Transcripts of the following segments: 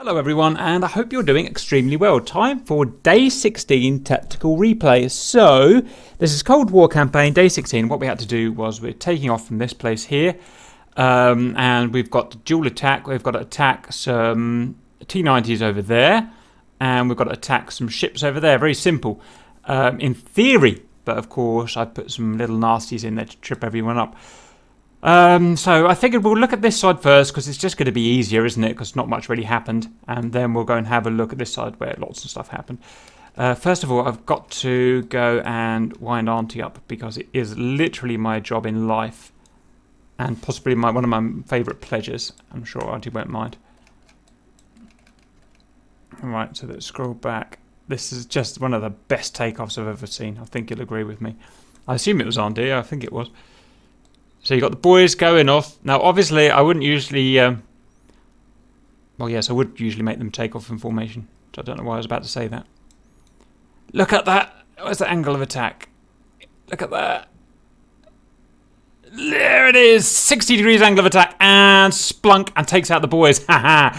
Hello everyone, and I hope you're doing extremely well. Time for day 16 tactical replay. So this is Cold War campaign, day 16. What we had to do was we're taking off from this place here, and we've got the dual attack. We've got to attack some T-90s over there, and we've got to attack some ships over there. Very simple in theory, but of course I put some little nasties in there to trip everyone up. So I figured we'll look at this side first because it's just going to be easier, isn't it? Because not much really happened. And then we'll go and have a look at this side where lots of stuff happened. First of all, I've got to go and wind Auntie up because it is literally my job in life. And possibly one of my favourite pleasures. I'm sure Auntie won't mind. Alright, so let's scroll back. This is just one of the best takeoffs I've ever seen. I think you'll agree with me. I assume it was Auntie. I think it was. So you got the boys going off. Now, obviously, I wouldn't usually... well, yes, I would usually make them take off in formation. So I don't know why I was about to say that. Look at that. Where's the angle of attack? Look at that. There it is. 60 degrees angle of attack. And splunk and takes out the boys. Haha.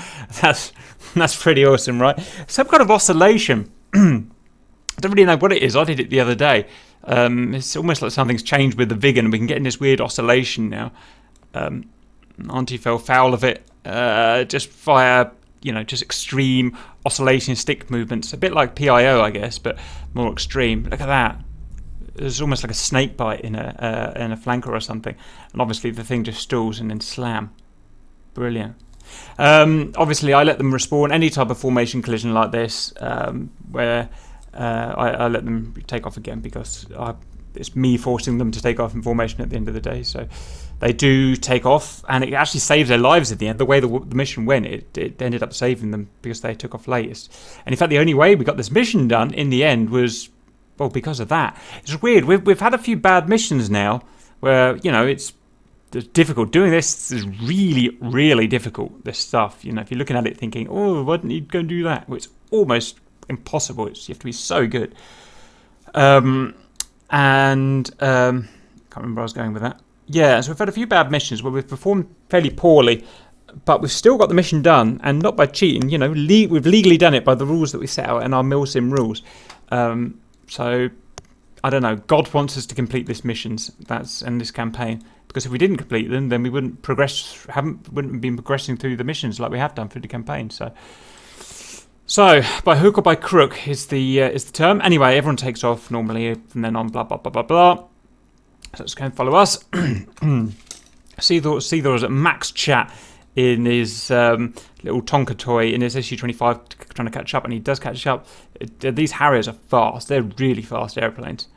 That's pretty awesome, right? Some kind of oscillation. I don't really know what it is. I did it the other day. It's almost like something's changed with the Vig and we can get in this weird oscillation now. Auntie fell foul of it. Just via, just extreme oscillation stick movements. A bit like PIO, I guess, but more extreme. Look at that. It's almost like a snake bite in a flanker or something. And obviously the thing just stalls and then slam. Brilliant. Obviously I let them respawn any type of formation collision like this, where... I let them take off again because it's me forcing them to take off in formation at the end of the day. So they do take off, and it actually saves their lives at the end. The way the mission went, it ended up saving them because they took off latest. And in fact, the only way we got this mission done in the end was, well, because of that. It's weird. We've had a few bad missions now where, it's difficult. Doing this is really, really difficult, this stuff. If you're looking at it thinking, oh, why didn't you go and do that? Well, it's almost... impossible. You have to be so good. Can't remember where I was going with that. Yeah, so we've had a few bad missions where we've performed fairly poorly, but we've still got the mission done, and not by cheating. We've legally done it by the rules that we set out in our milsim rules. So I don't know. God wants us to complete these missions. That's in this campaign, because if we didn't complete them, then we wouldn't have been progressing through the missions like we have done through the campaign. So, by hook or by crook is the term. Anyway, everyone takes off normally from then on, blah, blah, blah, blah, blah. So let's go and follow us. Seethor is at max chat in his little Tonka toy in his SU-25 trying to catch up, and he does catch up. These Harriers are fast. They're really fast airplanes.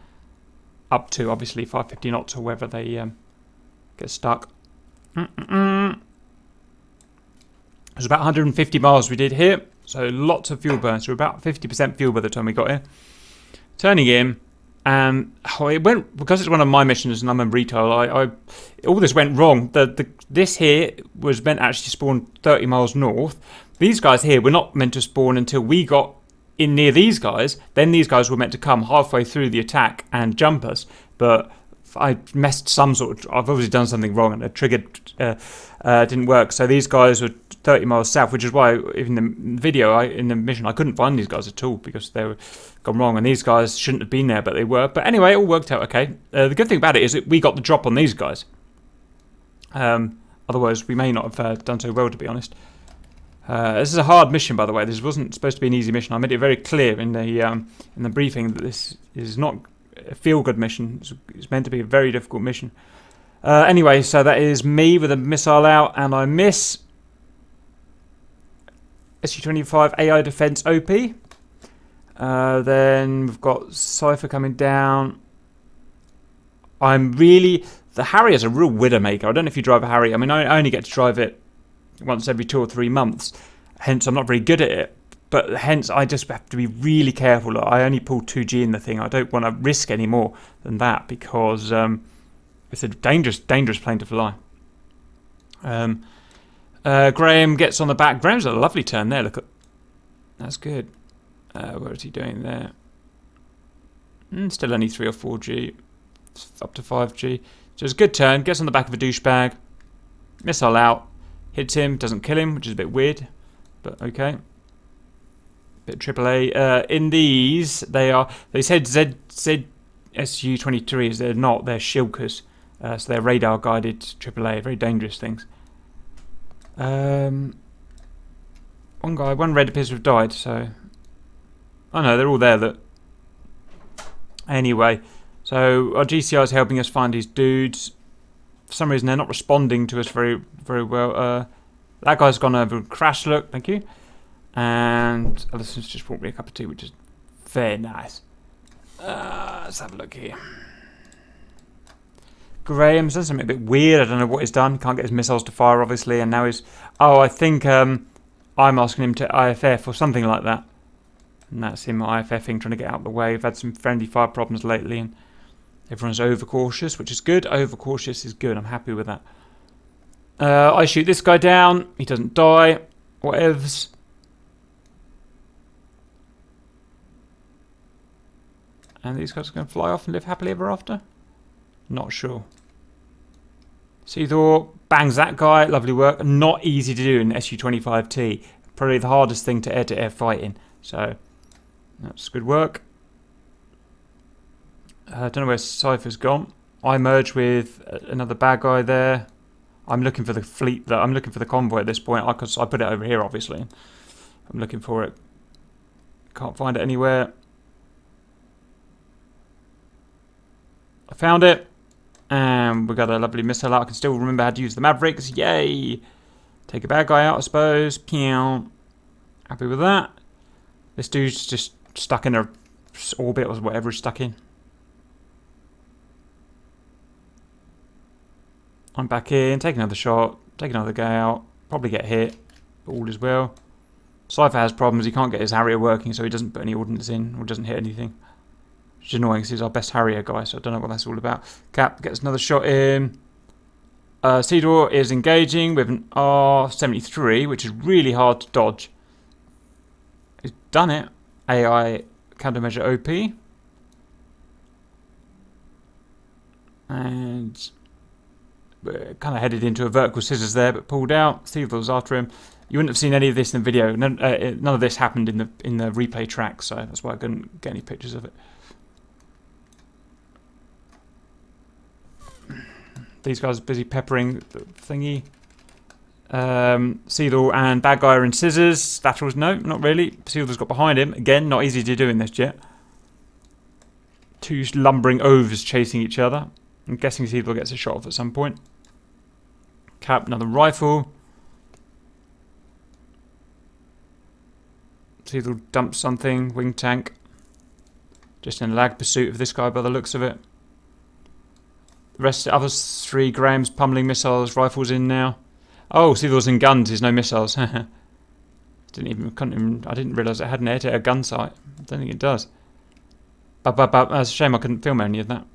Up to, obviously, 550 knots or wherever they get stuck. It was about 150 miles we did here. So lots of fuel burn. So we're about 50% fuel by the time we got here. Turning in, and it went, because it's one of my missions and I'm a retail, all this went wrong. This here was meant to actually spawn 30 miles north. These guys here were not meant to spawn until we got in near these guys. Then these guys were meant to come halfway through the attack and jump us. But I messed I've obviously done something wrong and the trigger didn't work. So these guys were 30 miles south, which is why in the video, in the mission, I couldn't find these guys at all because they were gone wrong, and these guys shouldn't have been there, but they were. But anyway, it all worked out okay. The good thing about it is that we got the drop on these guys. Otherwise, we may not have done so well, to be honest. This is a hard mission, by the way. This wasn't supposed to be an easy mission. I made it very clear in the briefing that this is not a feel-good mission. It's meant to be a very difficult mission. Anyway, so that is me with a missile out, and I miss... SU-25 AI Defense OP. Then we've got Cypher coming down. The Harrier's a real widowmaker. I don't know if you drive a Harrier. I mean, I only get to drive it once every 2 or 3 months. Hence, I'm not very good at it. But hence, I just have to be really careful. I only pull 2G in the thing. I don't want to risk any more than that because it's a dangerous plane to fly. Graham gets on the back. Graham's got a lovely turn there. Look at that's good. What is he doing there? Still only 3 or 4G. It's up to 5G. So it's a good turn. Gets on the back of a douchebag. Missile out. Hits him. Doesn't kill him, which is a bit weird. but okay. Bit AAA. In these, they said ZSU-23s. They're not. They're Shilkers. So they're radar-guided AAA. Very dangerous things. One red appears to have died. So, oh no, they're all there. That. Anyway, so our GCR is helping us find these dudes. For some reason, they're not responding to us very well. That guy's gone over and crash. Look, thank you. And Alison's just brought me a cup of tea, which is very nice. Let's have a look here. Graham's done something a bit weird. I don't know what he's done. Can't get his missiles to fire, obviously. And now he's... Oh, I think I'm asking him to IFF or something like that. And that's him IFFing, trying to get out of the way. We've had some friendly fire problems lately, and everyone's overcautious, which is good. Overcautious is good. I'm happy with that. I shoot this guy down. He doesn't die. Whatevs. And these guys are going to fly off and live happily ever after? Not sure. Seethor bangs that guy. Lovely work. Not easy to do in SU-25T. Probably the hardest thing to air-to-air fighting. So, that's good work. I don't know where Cypher's gone. I merge with another bad guy there. I'm looking for the fleet. I'm looking for the convoy at this point. I put it over here, obviously. I'm looking for it. Can't find it anywhere. I found it, and we got a lovely missile out. I can still remember how to use the Mavericks. Yay! Take a bad guy out, I suppose. Pew. Happy with that. This dude's just stuck in a orbit or whatever he's stuck in. I'm back in. Take another shot. Take another guy out. Probably get hit, but all is well. Cypher has problems. He can't get his Harrier working, so he doesn't put any ordnance in or doesn't hit anything. Which is annoying because he's our best Harrier guy, so I don't know what that's all about. Cap gets another shot in. Seedor is engaging with an R-73, which is really hard to dodge. He's done it. AI countermeasure OP. And we're kind of headed into a vertical scissors there, but pulled out. Seedor's after him. You wouldn't have seen any of this in the video. None of this happened in the replay track, so that's why I couldn't get any pictures of it. These guys are busy peppering the thingy. Seedor and bad guy are in scissors. Laterals, no, not really. Seedor's got behind him. Again, not easy to do in this jet. Two lumbering overs chasing each other. I'm guessing Seedor gets a shot off at some point. Cap, another rifle. Seedor dumps something. Wing tank. Just in a lag pursuit of this guy by the looks of it. The rest of the other three, Graham's pummeling missiles, rifles in now. Oh, Seedor's in guns, there's no missiles. I didn't realise it had an air-to-air gun sight. I don't think it does. That's a shame I couldn't film any of that.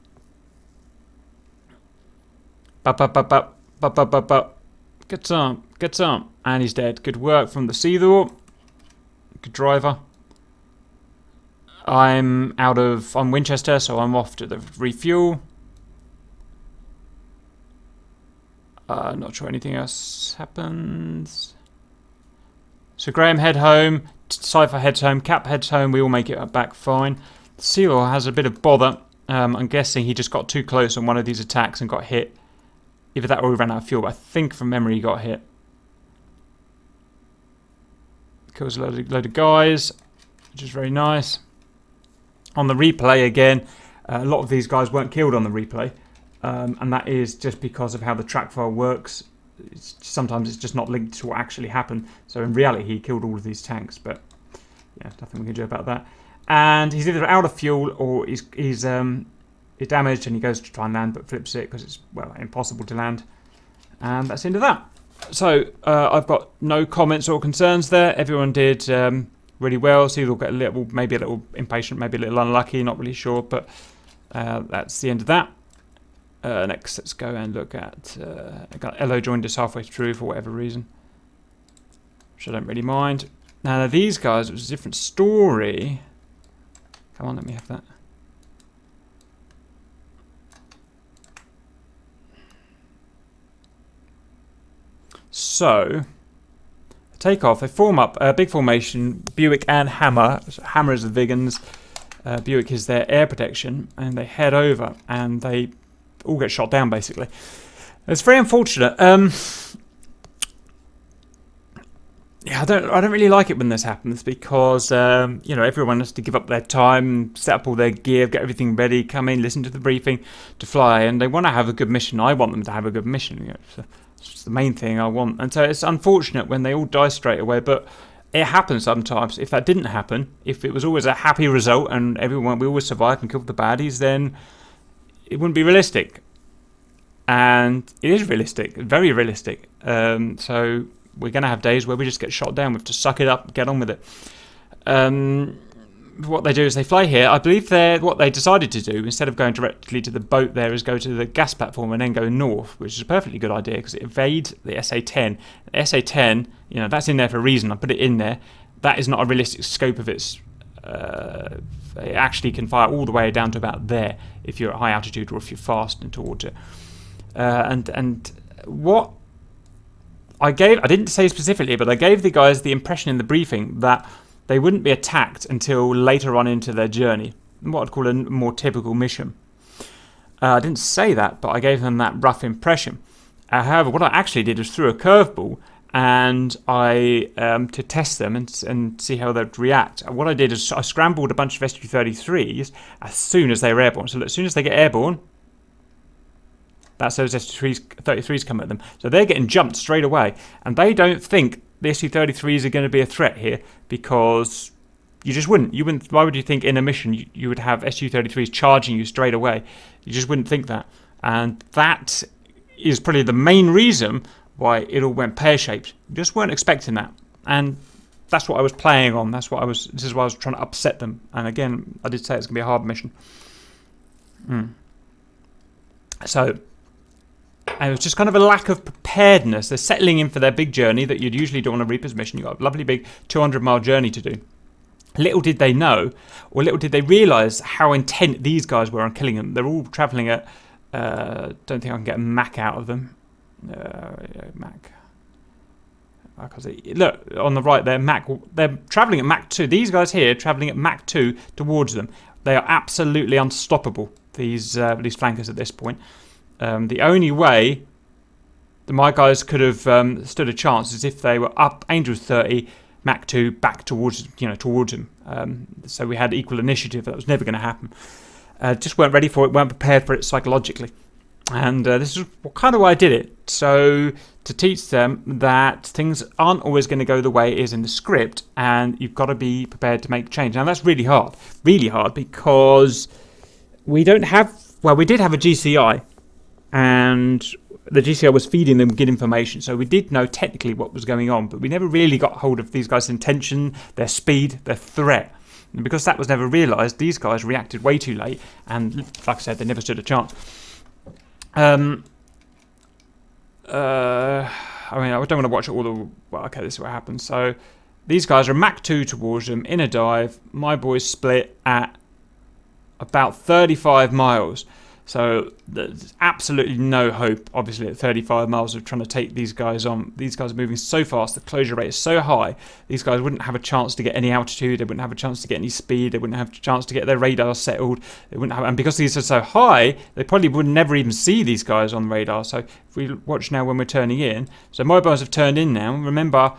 Get some. And he's dead. Good work from the Seedor. Good driver. I'm Winchester, so I'm off to the refuel. Not sure anything else happens. So Graham head home, Cypher heads home, Cap heads home, we all make it back fine. Seedor has a bit of bother. I'm guessing he just got too close on one of these attacks and got hit. Either that or he ran out of fuel, but I think from memory he got hit. Kills a load of guys, which is very nice. On the replay again, a lot of these guys weren't killed on the replay. And that is just because of how the track file works. Sometimes it's just not linked to what actually happened. So in reality, he killed all of these tanks, but yeah, nothing we can do about that. And he's either out of fuel or he's damaged, and he goes to try and land, but flips it because it's, well, impossible to land. And that's the end of that. So I've got no comments or concerns there. Everyone did really well. So you'll get maybe a little impatient, maybe a little unlucky, not really sure, but that's the end of that. Next, let's go and look at... Elo joined us halfway through for whatever reason, which I don't really mind. Now, these guys, it was a different story. Come on, let me have that. So, takeoff. They form up a big formation, Buick and Hammer. So Hammer is the Vigans, Buick is their air protection, and they head over and they all get shot down basically. It's very unfortunate. Yeah, I don't really like it when this happens because you know, everyone has to give up their time, set up all their gear, get everything ready, come in, listen to the briefing to fly, and they want to have a good mission. I want them to have a good mission. You know, so it's just the main thing I want. And so it's unfortunate when they all die straight away, but it happens sometimes. If that didn't happen, if it was always a happy result and we always survived and killed the baddies, then it wouldn't be realistic. And it is realistic, very realistic. So we're going to have days where we just get shot down. We have to suck it up, get on with it. What they do is they fly here. I believe what they decided to do, instead of going directly to the boat there, is go to the gas platform and then go north, which is a perfectly good idea because it evades the SA-10. The SA-10, you know, that's in there for a reason. I put it in there. That is not a realistic scope of its... it actually can fire all the way down to about there if you're at high altitude or if you're fast and towards it. And what I didn't say specifically, but I gave the guys the impression in the briefing that they wouldn't be attacked until later on into their journey, what I'd call a more typical mission. I didn't say that, but I gave them that rough impression. However, what I actually did was threw a curveball, and I to test them and see how they'd react. And what I did is I scrambled a bunch of SU-33s as soon as they were airborne. So as soon as they get airborne, that's those SU-33s come at them. So they're getting jumped straight away. And they don't think the SU-33s are going to be a threat here because you just wouldn't. Why would you think in a mission you would have SU-33s charging you straight away? You just wouldn't think that. And that is probably the main reason why it all went pear-shaped. You just weren't expecting that. And that's what I was playing on. This is why I was trying to upset them. And again, I did say it's going to be a hard mission. So it was just kind of a lack of preparedness. They're settling in for their big journey that you'd usually do on a Reaper's mission. You've got a lovely big 200-mile journey to do. Little did they know, or little did they realise how intent these guys were on killing them. They're all travelling at... don't think I can get a Mach out of them. Mach. Look, on the right there, Mach. They're travelling at Mach 2. These guys here travelling at Mach 2 towards them. They are absolutely unstoppable, these flankers at this point. The only way that my guys could have stood a chance is if they were up Angels 30, Mach 2 back towards him. So we had equal initiative. That was never going to happen. Just weren't ready for it, weren't prepared for it psychologically. And this is kind of why I did it. So to teach them that things aren't always going to go the way it is in the script, and you've got to be prepared to make change. Now that's really hard because we don't have... Well, we did have a GCI, and the GCI was feeding them good information. So we did know technically what was going on, but we never really got hold of these guys' intention, their speed, their threat. And because that was never realised, these guys reacted way too late, and like I said, they never stood a chance. I mean, I don't want to watch all the... Well, okay, this is what happens. So these guys are Mach 2 towards them in a dive. My boys split at about 35 miles. So there's absolutely no hope, obviously, at 35 miles of trying to take these guys on. These guys are moving so fast. The closure rate is so high. These guys wouldn't have a chance to get any altitude. They wouldn't have a chance to get any speed. They wouldn't have a chance to get their radar settled. They wouldn't have, and because these are so high, they probably would never even see these guys on the radar. So if we watch now when we're turning in. So my boys have turned in now. Remember,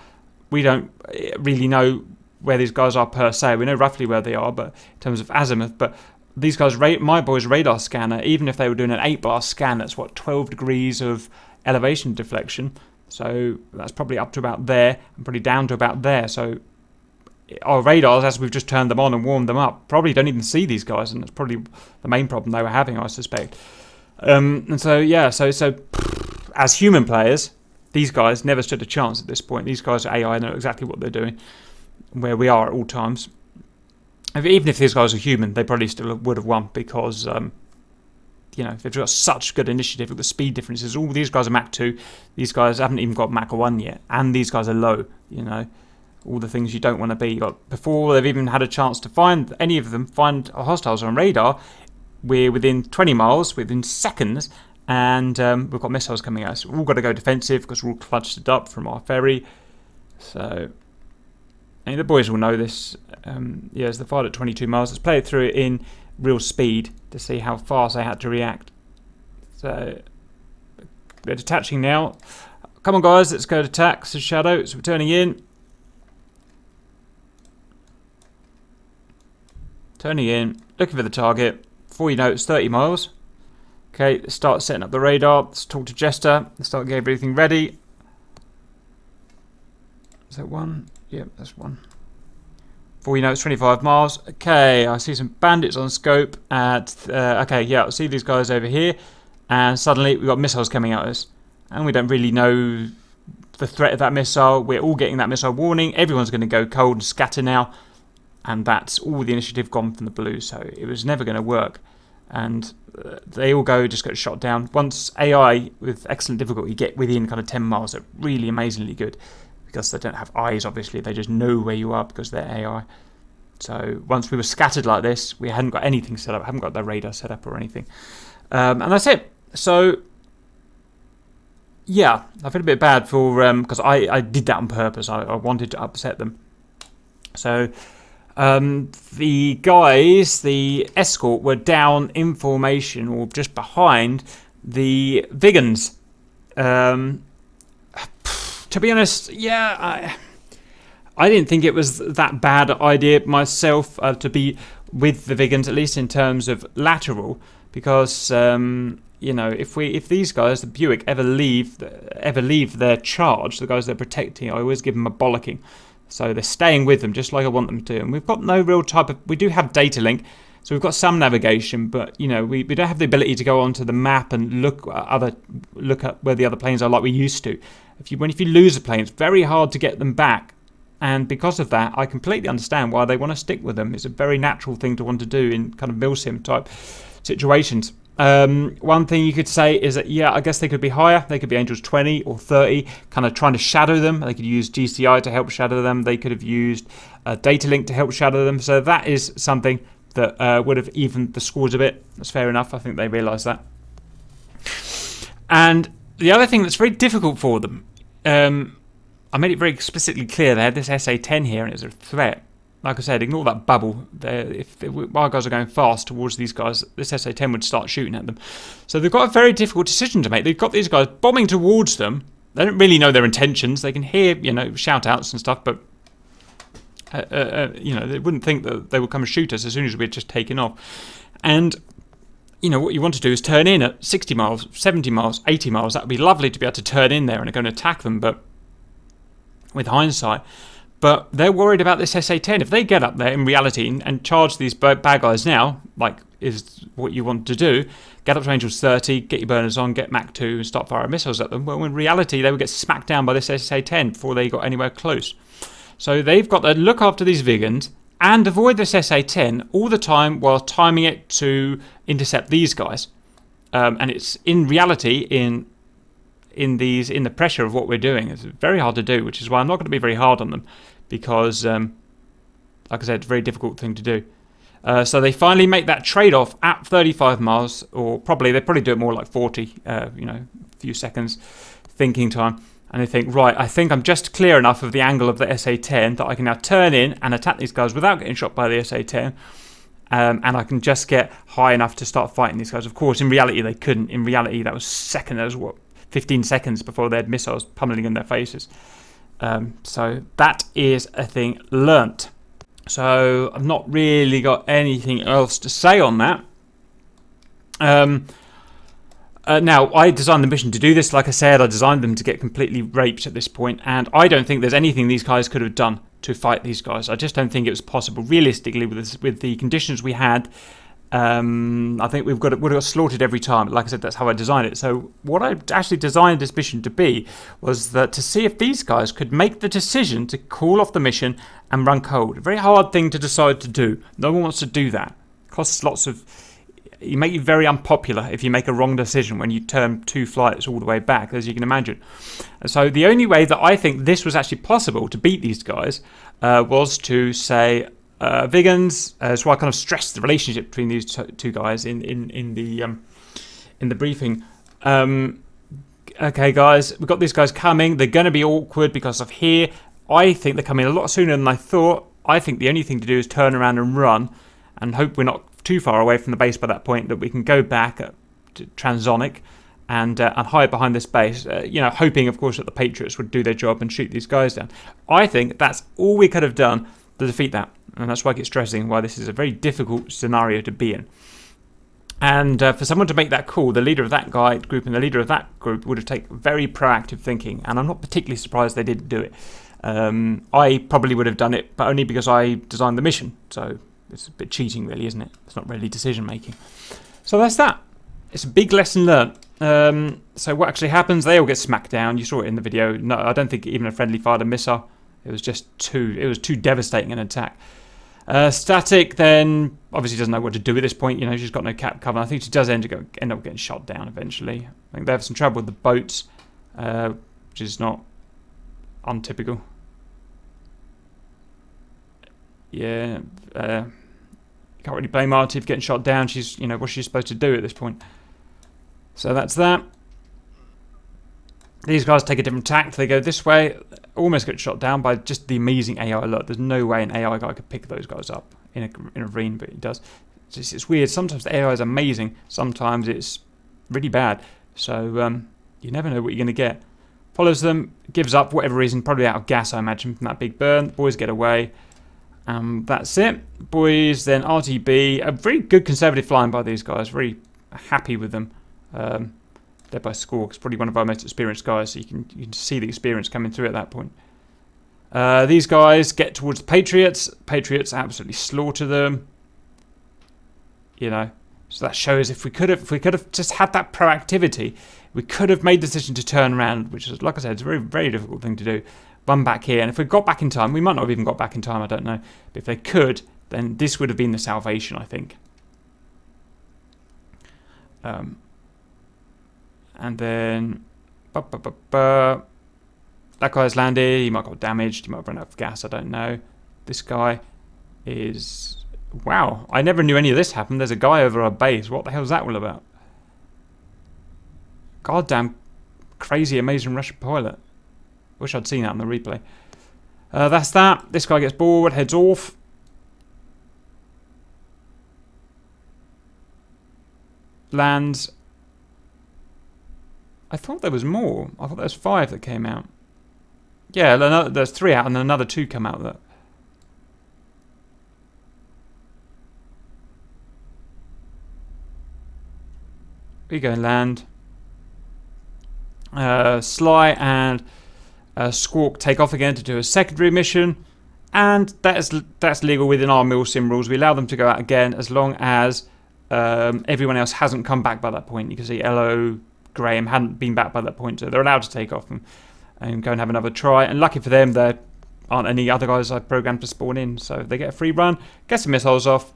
we don't really know where these guys are per se. We know roughly where they are, but in terms of azimuth. But these guys, my boys' radar scanner, even if they were doing an 8-bar scan, that's 12 degrees of elevation deflection. So that's probably up to about there and probably down to about there. So our radars, as we've just turned them on and warmed them up, probably don't even see these guys, and that's probably the main problem they were having, I suspect. And so, yeah, so as human players, these guys never stood a chance at this point. These guys are AI, know exactly what they're doing, where we are at all times. Even if these guys are human, they probably still would have won because, they've got such good initiative with the speed differences. All these guys are Mach 2. These guys haven't even got Mach 1 yet. And these guys are low, all the things you don't want to be. Before they've even had a chance to find any of them, find hostiles on radar, we're within 20 miles, within seconds, and we've got missiles coming at us. We've all got to go defensive because we're all clutched up from our ferry. So, and the boys will know this. Yeah, it's the fired at 22 miles. Let's play it through in real speed to see how fast I had to react. So, they're detaching now. Come on, guys, let's go to attack. So, Shadow, so we're turning in. Turning in, looking for the target. Before you know it, it's 30 miles. Okay, let's start setting up the radar. Let's talk to Jester. Let's start getting everything ready. Is that one? Yep, that's one. Before you know, it's 25 miles. Okay, I see some bandits on scope at... okay, yeah, I see these guys over here. And suddenly we've got missiles coming at us. And we don't really know the threat of that missile. We're all getting that missile warning. Everyone's going to go cold and scatter now. And that's all the initiative gone from the blue. So it was never going to work. And they all just get shot down. Once AI, with excellent difficulty, get within kind of 10 miles, they're really amazingly good. Because they don't have eyes, obviously. They just know where you are because they're AI. So once we were scattered like this, we hadn't got anything set up. Haven't got their radar set up or anything. And that's it. So... yeah, I feel a bit bad for... because I did that on purpose. I wanted to upset them. So... the guys, the escort, were down in formation or just behind the Vigans. To be honest, yeah, I didn't think it was that bad idea myself to be with the Vigans, at least in terms of lateral, because you know, if these guys, the Buick, ever leave their charge, the guys they're protecting, I always give them a bollocking. So they're staying with them just like I want them to. And we've got no real type of... we do have data link, so we've got some navigation, but you know, we don't have the ability to go onto the map and look at where the other planes are like we used to. If you lose a plane, it's very hard to get them back. And because of that, I completely understand why they want to stick with them. It's a very natural thing to want to do in kind of milsim type situations. One thing you could say is that, yeah, I guess they could be higher. They could be Angels 20 or 30, kind of trying to shadow them. They could use GCI to help shadow them. They could have used data link to help shadow them. So that is something that would have evened the scores a bit. That's fair enough. I think they realise that. And the other thing that's very difficult for them, I made it very explicitly clear they had this SA-10 here and it was a threat. Like I said, ignore that bubble. If our guys are going fast towards these guys, this SA-10 would start shooting at them. So they've got a very difficult decision to make. They've got these guys bombing towards them. They don't really know their intentions. They can hear, you know, shout-outs and stuff, but you know, they wouldn't think that they would come and shoot us as soon as we'd just taken off. And you know, what you want to do is turn in at 60 miles, 70 miles, 80 miles. That would be lovely to be able to turn in there and go and attack them, but with hindsight. But they're worried about this SA-10. If they get up there in reality and charge these bad guys now, like is what you want to do, get up to Angels 30, get your burners on, get Mach 2 and start firing missiles at them. Well, in reality, they would get smacked down by this SA-10 before they got anywhere close. So they've got to look after these Vigans and avoid this SA-10 all the time while timing it to intercept these guys. And it's in reality, in the pressure of what we're doing, it's very hard to do, which is why I'm not going to be very hard on them, because like I said, it's a very difficult thing to do. So they finally make that trade-off at 35 miles, or they probably do it more like 40, you know, a few seconds thinking time, and they think, right, I think I'm just clear enough of the angle of the SA-10 that I can now turn in and attack these guys without getting shot by the SA-10. And I can just get high enough to start fighting these guys. Of course, in reality, they couldn't. In reality, that was 15 seconds before they had missiles pummeling in their faces. So that is a thing learnt. So I've not really got anything else to say on that. Now, I designed the mission to do this. Like I said, I designed them to get completely raped at this point, and I don't think there's anything these guys could have done to fight these guys. I just don't think it was possible. Realistically, with the conditions we had, I think would have got slaughtered every time. Like I said, that's how I designed it. So what I actually designed this mission to be was that to see if these guys could make the decision to call off the mission and run cold. A very hard thing to decide to do. No one wants to do that. It costs lots of... You make you very unpopular if you make a wrong decision when you turn 2 flights all the way back, as you can imagine. So the only way that I think this was actually possible to beat these guys was to say, Vigans. So I kind of stressed the relationship between these two guys in the briefing. Okay, guys, we've got these guys coming. They're going to be awkward because of here. I think they're coming a lot sooner than I thought. I think the only thing to do is turn around and run and hope we're not too far away from the base by that point, that we can go back to transonic and hide behind this base, hoping, of course, that the Patriots would do their job and shoot these guys down. I think that's all we could have done to defeat that, and that's why I get stressing why this is a very difficult scenario to be in. And for someone to make that call, the leader of that group and the leader of that group would have taken very proactive thinking, and I'm not particularly surprised they didn't do it. I probably would have done it, but only because I designed the mission, so it's a bit cheating really, isn't it? It's not really decision making. So that's that. It's a big lesson learned. So what actually happens, they all get smacked down. You saw it in the video. No, I don't think even a friendly fired a missile. It was just too devastating an attack. Static then obviously doesn't know what to do at this point. She's got no cap cover. I think she does end up getting shot down eventually. I think they have some trouble with the boats, which is not untypical. Yeah, can't really blame Artie for getting shot down. She's, what's she supposed to do at this point? So that's that. These guys take a different tact. They go this way, almost get shot down by just the amazing AI. Look, there's no way an AI guy could pick those guys up in a ravine, but he does. It's weird. Sometimes the AI is amazing. Sometimes it's really bad. So you never know what you're going to get. Follows them, gives up for whatever reason, probably out of gas, I imagine, from that big burn. The boys get away. That's it. Boys, then RTB. A very good conservative flying by these guys. Very happy with them. They're by score. It's probably one of our most experienced guys, so you can see the experience coming through at that point. These guys get towards the Patriots. Patriots absolutely slaughter them. So that shows if we could have just had that proactivity, we could have made the decision to turn around, which is, like I said, it's a very, very difficult thing to do. Run back here, and if we got back in time, we might not have even got back in time, I don't know. But if they could, then this would have been the salvation, I think. And then that guy's landed. He might have got damaged. He might have run out of gas. I don't know. This guy is... Wow, I never knew any of this happened. There's a guy over our base. What the hell is that all about? Goddamn crazy, amazing Russian pilot. Wish I'd seen that on the replay. That's that. This guy gets bored, heads off. Lands. I thought there was more. I thought there was 5 that came out. Yeah, there's 3 out and then another 2 come out. That. We go and land. Sly and Squawk take off again to do a secondary mission, and that's legal within our milsim rules. We allow them to go out again as long as everyone else hasn't come back by that point. You can see Elo, Graham hadn't been back by that point, so they're allowed to take off and go and have another try. And lucky for them, there aren't any other guys I programmed to spawn in, so they get a free run, get some missiles off,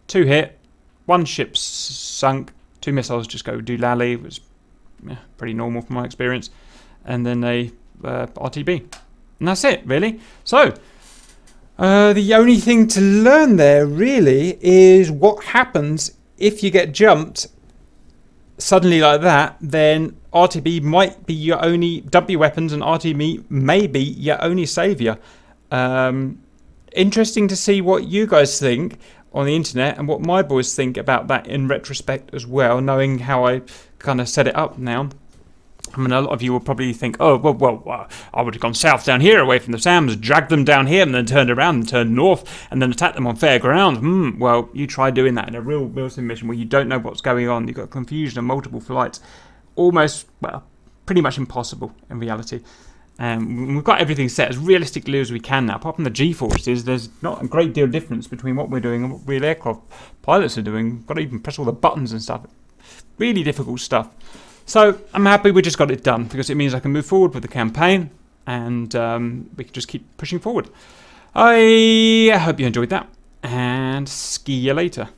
2 hit, 1 ship sunk, 2 missiles just go doolally. It was pretty normal from my experience, and then they RTB, and that's it really. So the only thing to learn there really is what happens if you get jumped suddenly like that. Then RTB might be your only, dump your weapons, and RTB may be your only saviour. Interesting to see what you guys think on the internet and what my boys think about that in retrospect as well, knowing how I kind of set it up now. I mean, a lot of you will probably think, oh, well, I would have gone south down here away from the SAMs, dragged them down here and then turned around and turned north and then attacked them on fair ground. Well, you try doing that in a real milsim mission where you don't know what's going on. You've got confusion and multiple flights. Almost, well, pretty much impossible in reality. We've got everything set as realistically as we can now. Apart from the G-forces, there's not a great deal of difference between what we're doing and what real aircraft pilots are doing. We've got to even press all the buttons and stuff. Really difficult stuff. So I'm happy we just got it done, because it means I can move forward with the campaign, and we can just keep pushing forward. I hope you enjoyed that, and see you later.